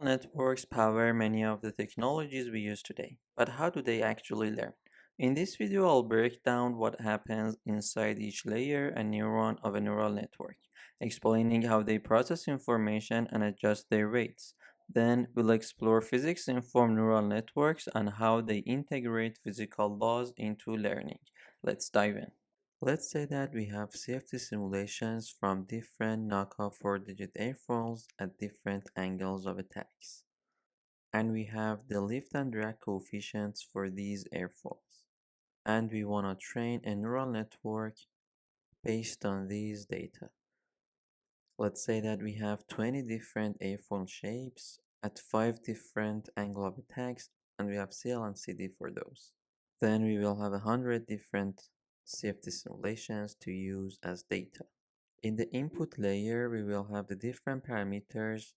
networks power many of the technologies we use today, but how do they actually learn? In this video, I'll break down what happens inside each layer and neuron of a neural network, explaining how they process information and adjust their weights. Then we'll explore physics-informed neural networks and how they integrate physical laws into learning. Let's dive in. Let's say that we have safety simulations from different knockoff 4-digit airfoils at different angles of attacks. And we have the lift and drag coefficients for these airfoils. And we want to train a neural network based on these data. Let's say that we have 20 different airfoil shapes at 5 different angle of attacks, and we have CL and CD for those. Then we will have 100 different safety simulations to use as data. In the input layer, we will have the different parameters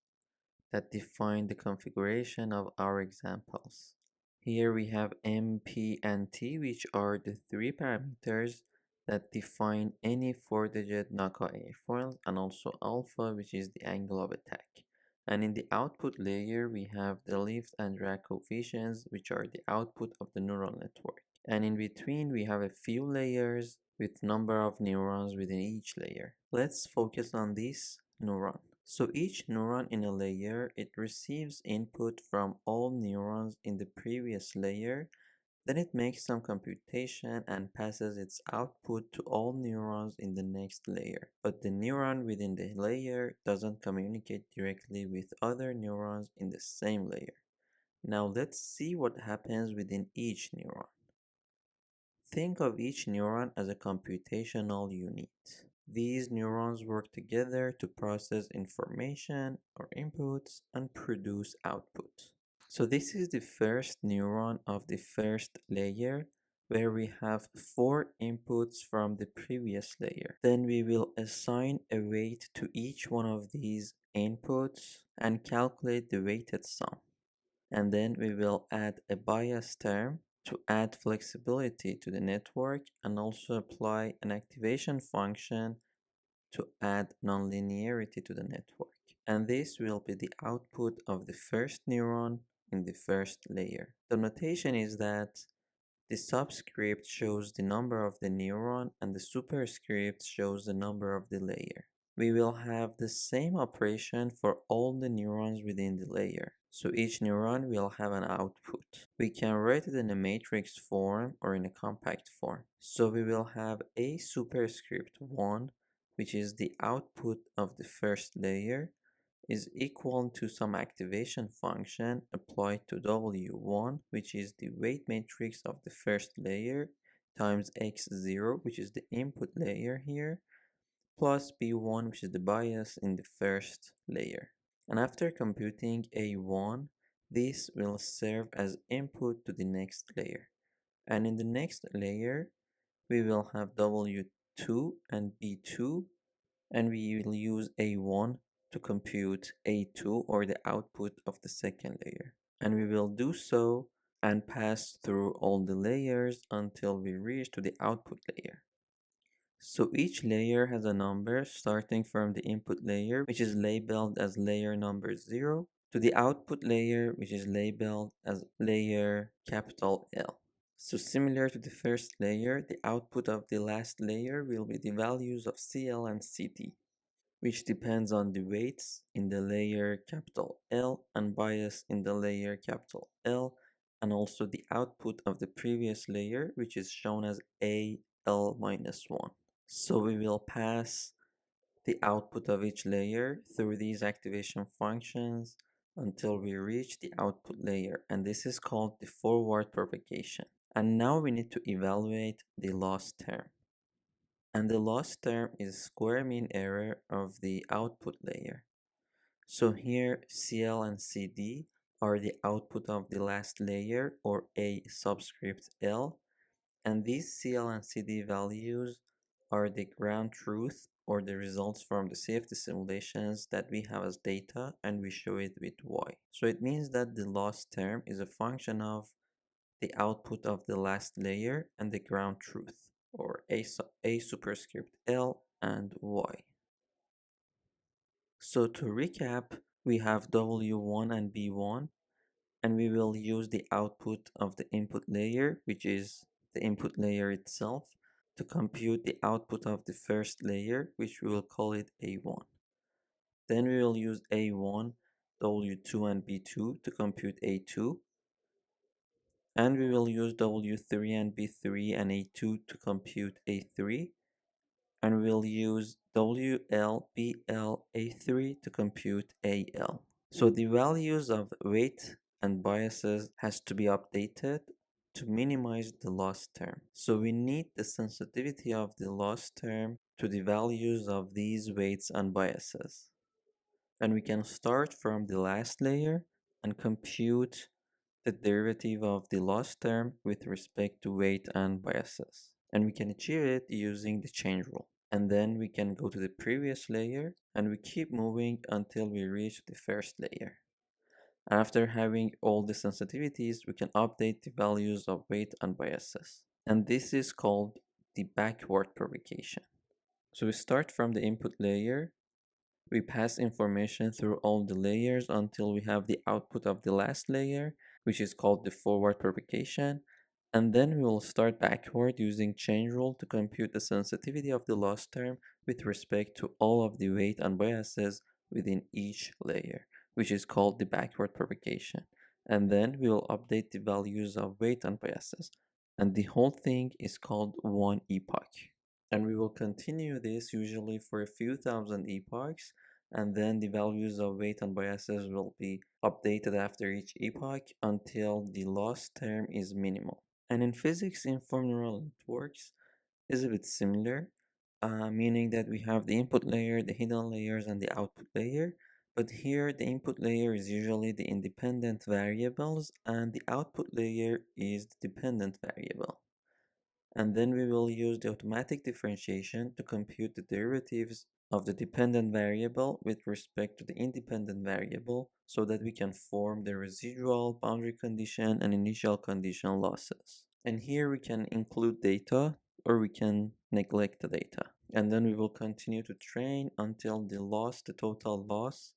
that define the configuration of our examples. Here we have M, P, and T, which are the three parameters that define any 4-digit knockout airfoil, and also alpha, which is the angle of attack. And in the output layer, we have the lift and drag coefficients, which are the output of the neural network. And in between, we have a few layers with number of neurons within each layer. Let's focus on this neuron. So each neuron in a layer, it receives input from all neurons in the previous layer, then it makes some computation and passes its output to all neurons in the next layer. But the neuron within the layer doesn't communicate directly with other neurons in the same layer. Now let's see what happens within each neuron. Think of each neuron as a computational unit. These neurons work together to process information or inputs and produce output. So this is the first neuron of the first layer, where we have 4 inputs from the previous layer. Then we will assign a weight to each one of these inputs and calculate the weighted sum. And then we will add a bias term to add flexibility to the network, and also apply an activation function to add nonlinearity to the network. And this will be the output of the first neuron in the first layer. The notation is that the subscript shows the number of the neuron and the superscript shows the number of the layer. We will have the same operation for all the neurons within the layer. So each neuron will have an output. We can write it in a matrix form or in a compact form. So we will have a superscript 1, which is the output of the first layer, is equal to some activation function applied to W1, which is the weight matrix of the first layer, times X0, which is the input layer here, plus B1, which is the bias in the first layer. And after computing A1, this will serve as input to the next layer. And in the next layer, we will have W2 and B2, and we will use A1 to compute A2, or the output of the second layer. And we will do so and pass through all the layers until we reach to the output layer. So each layer has a number starting from the input layer, which is labeled as layer number 0, to the output layer, which is labeled as layer capital L. So similar to the first layer, the output of the last layer will be the values of CL and CD, which depends on the weights in the layer capital L and bias in the layer capital L, and also the output of the previous layer, which is shown as AL-1. So we will pass the output of each layer through these activation functions until we reach the output layer, and this is called the forward propagation. And now we need to evaluate the loss term. And the loss term is square mean error of the output layer. So here CL and CD are the output of the last layer, or A subscript L, and these CL and CD values are the ground truth, or the results from the safety simulations that we have as data, and we show it with Y. So it means that the loss term is a function of the output of the last layer and the ground truth, or A superscript L and Y. So to recap, We have W1 and B1, and we will use the output of the input layer, which is the input layer itself, to compute the output of the first layer, which we will call it A1. Then we will use A1, W2, and B2 to compute A2, and we will use W3 and B3 and A2 to compute A3, and we'll use WL, BL, A3 to compute AL. So the values of weight and biases has to be updated to minimize the loss term. So we need the sensitivity of the loss term to the values of these weights and biases. And we can start from the last layer and compute the derivative of the loss term with respect to weight and biases. And we can achieve it using the change rule. And then we can go to the previous layer and we keep moving until we reach the first layer. After having all the sensitivities, we can update the values of weight and biases. And this is called the backward propagation. So we start from the input layer. We pass information through all the layers until we have the output of the last layer, which is called the forward propagation. And then we will start backward using change rule to compute the sensitivity of the loss term with respect to all of the weight and biases within each layer, which is called the backward propagation. And then we will update the values of weight and biases. And the whole thing is called one epoch. And we will continue this usually for a few thousand epochs, and then the values of weight and biases will be updated after each epoch until the loss term is minimal. And in physics, informed neural networks is a bit similar, meaning that we have the input layer, the hidden layers, and the output layer. But here, the input layer is usually the independent variables, and the output layer is the dependent variable. And then we will use the automatic differentiation to compute the derivatives of the dependent variable with respect to the independent variable so that we can form the residual, boundary condition, and initial condition losses. And here we can include data or we can neglect the data. And then we will continue to train until the total loss,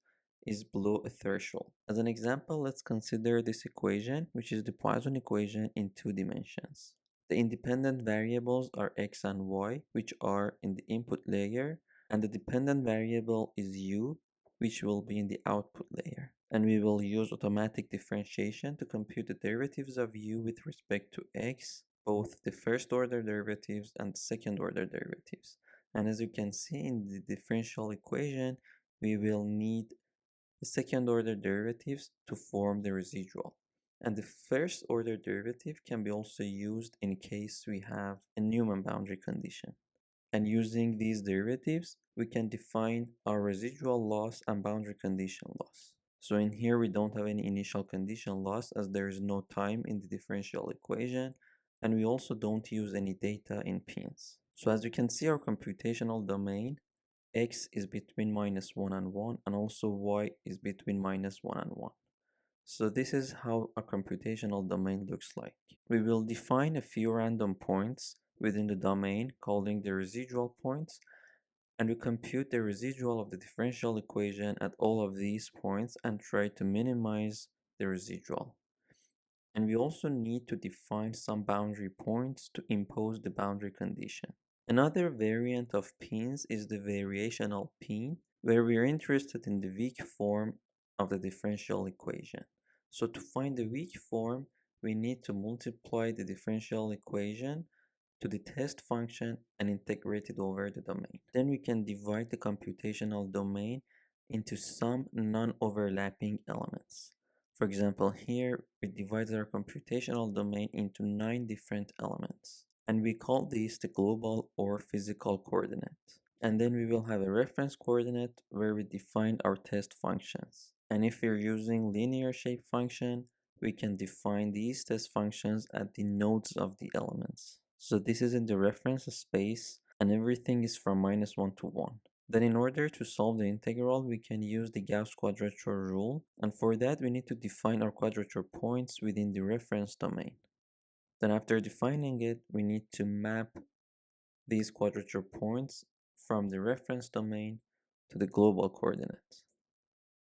is below a threshold. As an example, let's consider this equation, which is the Poisson equation in 2 dimensions. The independent variables are x and y, which are in the input layer, and the dependent variable is u, which will be in the output layer. And we will use automatic differentiation to compute the derivatives of u with respect to x, both the first order derivatives and second order derivatives. And as you can see in the differential equation, we will need the second order derivatives to form the residual. And the first order derivative can be also used in case we have a Newman boundary condition. And using these derivatives, we can define our residual loss and boundary condition loss. So in here, we don't have any initial condition loss as there is no time in the differential equation, and we also don't use any data in pins. So as you can see, our computational domain x is between -1 and 1, and also y is between -1 and 1. So this is how a computational domain looks like. We will define a few random points within the domain, calling the residual points, and we compute the residual of the differential equation at all of these points and try to minimize the residual. And we also need to define some boundary points to impose the boundary condition. Another variant of pins is the variational pin, where we are interested in the weak form of the differential equation. So to find the weak form, we need to multiply the differential equation to the test function and integrate it over the domain. Then we can divide the computational domain into some non-overlapping elements. For example, here we divide our computational domain into 9 different elements, and we call these the global or physical coordinate. And then we will have a reference coordinate where we define our test functions. And if we're using linear shape function, we can define these test functions at the nodes of the elements. So this is in the reference space, and everything is from -1 to 1. Then in order to solve the integral, we can use the Gauss quadrature rule, and for that we need to define our quadrature points within the reference domain. Then after defining it, we need to map these quadrature points from the reference domain to the global coordinate.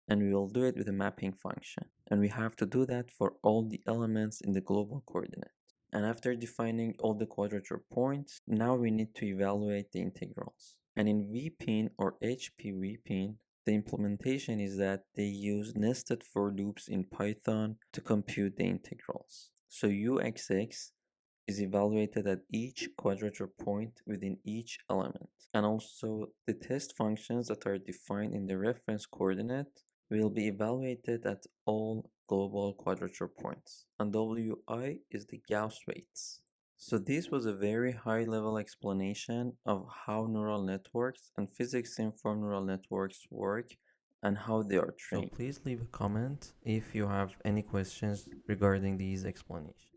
And we will do it with a mapping function. And we have to do that for all the elements in the global coordinate. And after defining all the quadrature points, now we need to evaluate the integrals. And in VPIN or HPVPIN, the implementation is that they use nested for loops in Python to compute the integrals. So UXX is evaluated at each quadrature point within each element. And also the test functions that are defined in the reference coordinate will be evaluated at all global quadrature points. And Wi is the Gauss weights. So this was a very high level explanation of how neural networks and physics-informed neural networks work and how they are trained. So please leave a comment if you have any questions regarding these explanations.